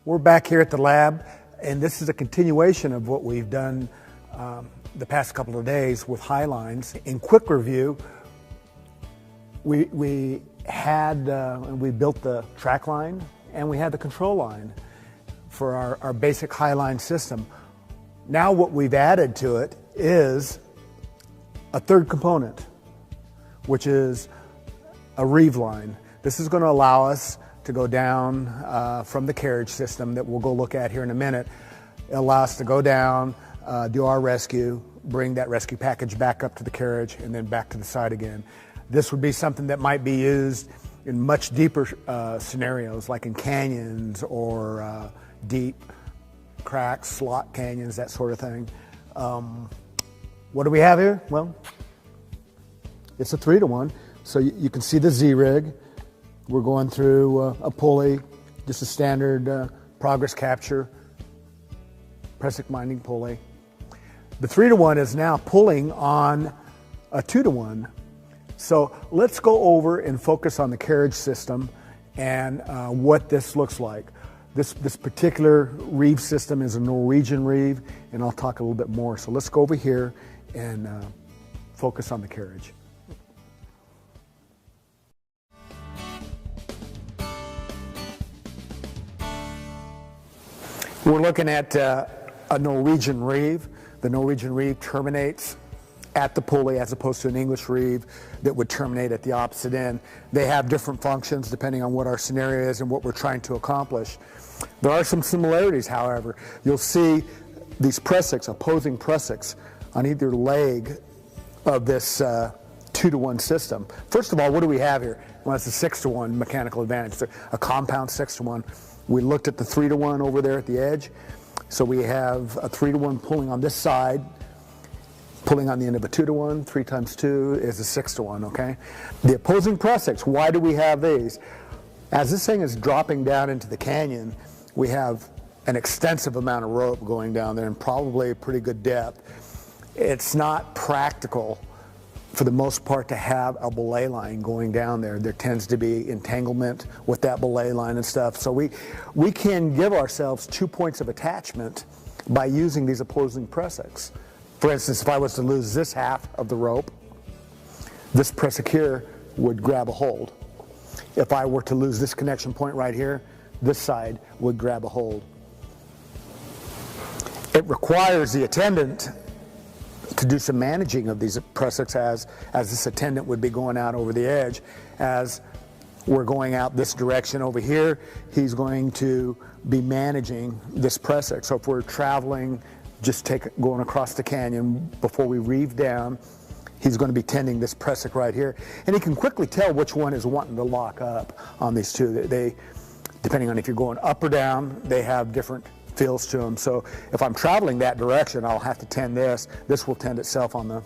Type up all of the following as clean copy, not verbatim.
We're back here at the lab, and this is a continuation of what we've done the past couple of days with high lines. In quick review, we built the track line and we had the control line for our basic high line system. Now what we've added to it is a third component, which is a Reeve line. This is going to allow us to go down from the Carriage system that we'll go look at here in a minute. It'll allow us to go down, do our rescue, bring that rescue package back up to the Carriage, and then back to the side again. This would be something that might be used in much deeper scenarios, like in canyons or deep cracks, slot canyons, that sort of thing. What do we have here? Well, it's a 3-to-1. So you can see the Z-rig. We're going through a pulley, just a standard progress capture, pressure minding pulley. The 3-to-1 is now pulling on a 2-to-1. So let's go over and focus on the Carriage system and what this looks like. This particular Reeve system is a Norwegian Reeve, and I'll talk a little bit more. So let's go over here and focus on the Carriage. We're looking at a Norwegian Reeve. The Norwegian Reeve terminates at the pulley as opposed to an English Reeve that would terminate at the opposite end. They have different functions depending on what our scenario is and what we're trying to accomplish. There are some similarities, however. You'll see these pressings, opposing pressings, on either leg of this 2-to-1 system. First of all, what do we have here? Well, it's a 6-to-1 mechanical advantage. It's a compound 6-to-1. We looked at the 3-to-1 over there at the edge. So we have a 3-to-1 pulling on this side, pulling on the end of a 2-to-1. 3 times 2 is a 6-to-1, okay? The opposing pressings, why do we have these? As this thing is dropping down into the canyon, we have an extensive amount of rope going down there and probably a pretty good depth. It's not practical for the most part to have a belay line going down there. There tends to be entanglement with that belay line and stuff. So we can give ourselves 2 points of attachment by using these opposing pressings. For instance, if I was to lose this half of the rope, this pressing here would grab a hold. If I were to lose this connection point right here, this side would grab a hold. It requires the attendant to do some managing of these pressings as this attendant would be going out over the edge. As we're going out this direction over here, he's going to be managing this pressing. So if we're traveling, just going across the canyon before we reeve down, he's going to be tending this pressing right here. And he can quickly tell which one is wanting to lock up on these two. They, depending on if you're going up or down, they have different feels to them. So if I'm traveling that direction, I'll have to tend this. This will tend itself on the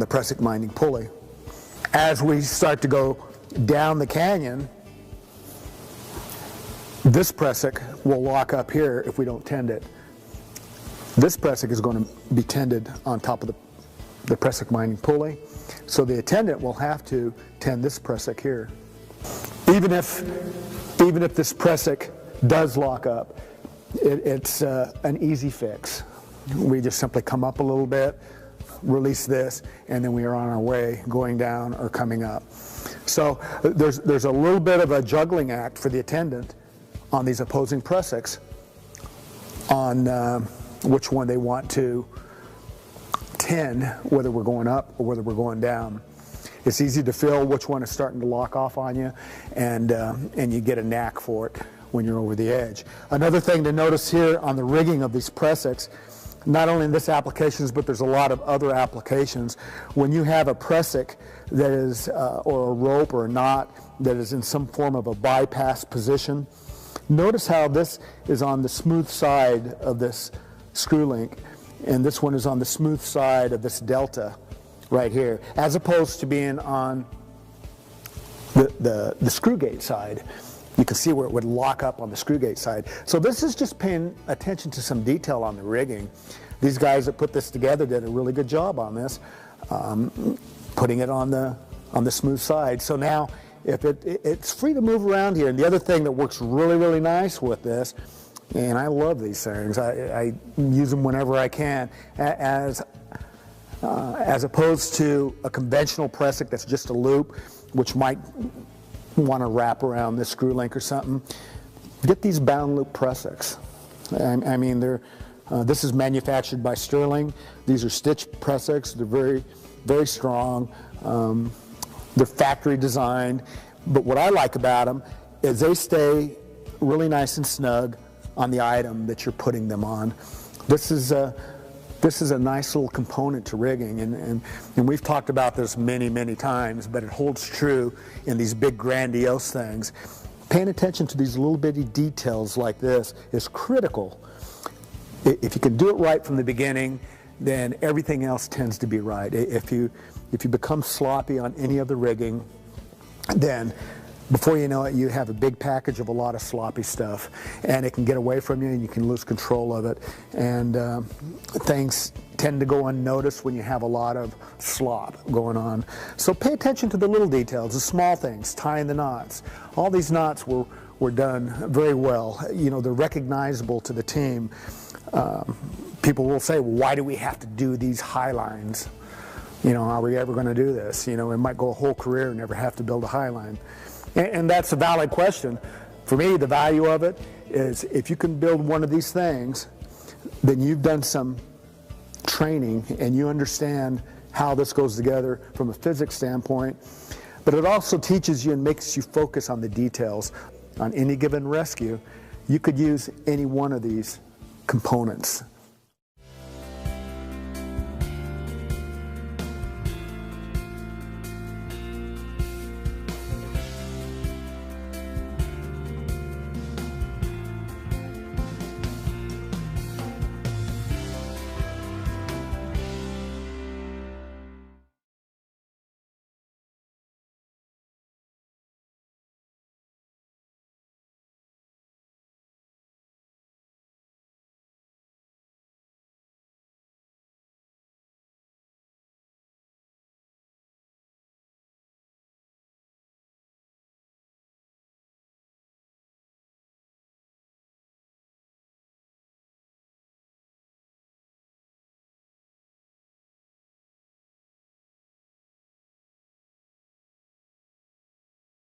pressing minding pulley. As we start to go down the canyon, this pressing will lock up here if we don't tend it. This pressing is going to be tended on top of the pressing minding pulley. So the attendant will have to tend this pressing here. Even if this pressing does lock up, it's an easy fix. We just simply come up a little bit, release this, and then we are on our way going down or coming up. So there's a little bit of a juggling act for the attendant on these opposing pressings on which one they want to tend, whether we're going up or whether we're going down. It's easy to feel which one is starting to lock off on you, and you get a knack for it when you're over the edge. Another thing to notice here on the rigging of these pressings, not only in this applications, but there's a lot of other applications. When you have a pressing that is, or a rope or a knot that is in some form of a bypass position, notice how this is on the smooth side of this screw link, and this one is on the smooth side of this delta right here, as opposed to being on the screw gate side. You can see where it would lock up on the screw gate side. So this is just paying attention to some detail on the rigging. These guys that put this together did a really good job on this, putting it on the smooth side. So now if it's free to move around here. And the other thing that works really, really nice with this, and I love these things, I use them whenever I can, as opposed to a conventional press-it that's just a loop, which might want to wrap around this screw link or something. Get these bound loop press-its. I mean, this is manufactured by Sterling. These are stitch press-its. They're very, very strong. They're factory designed. But what I like about them is they stay really nice and snug on the item that you're putting them on. This is a nice little component to rigging, and we've talked about this many, many times, but it holds true in these big grandiose things. Paying attention to these little bitty details like this is critical. If you can do it right from the beginning, then everything else tends to be right. If you become sloppy on any of the rigging, then before you know it, you have a big package of a lot of sloppy stuff, and it can get away from you and you can lose control of it. And things tend to go unnoticed when you have a lot of slop going on. So pay attention to the little details, the small things, tying the knots. All these knots were done very well. You know, they're recognizable to the team. People will say, well, why do we have to do these high lines? You know, are we ever going to do this? You know, we might go a whole career and never have to build a high line. And that's a valid question. For me, the value of it is if you can build one of these things, then you've done some training and you understand how this goes together from a physics standpoint. But it also teaches you and makes you focus on the details. On any given rescue, you could use any one of these components.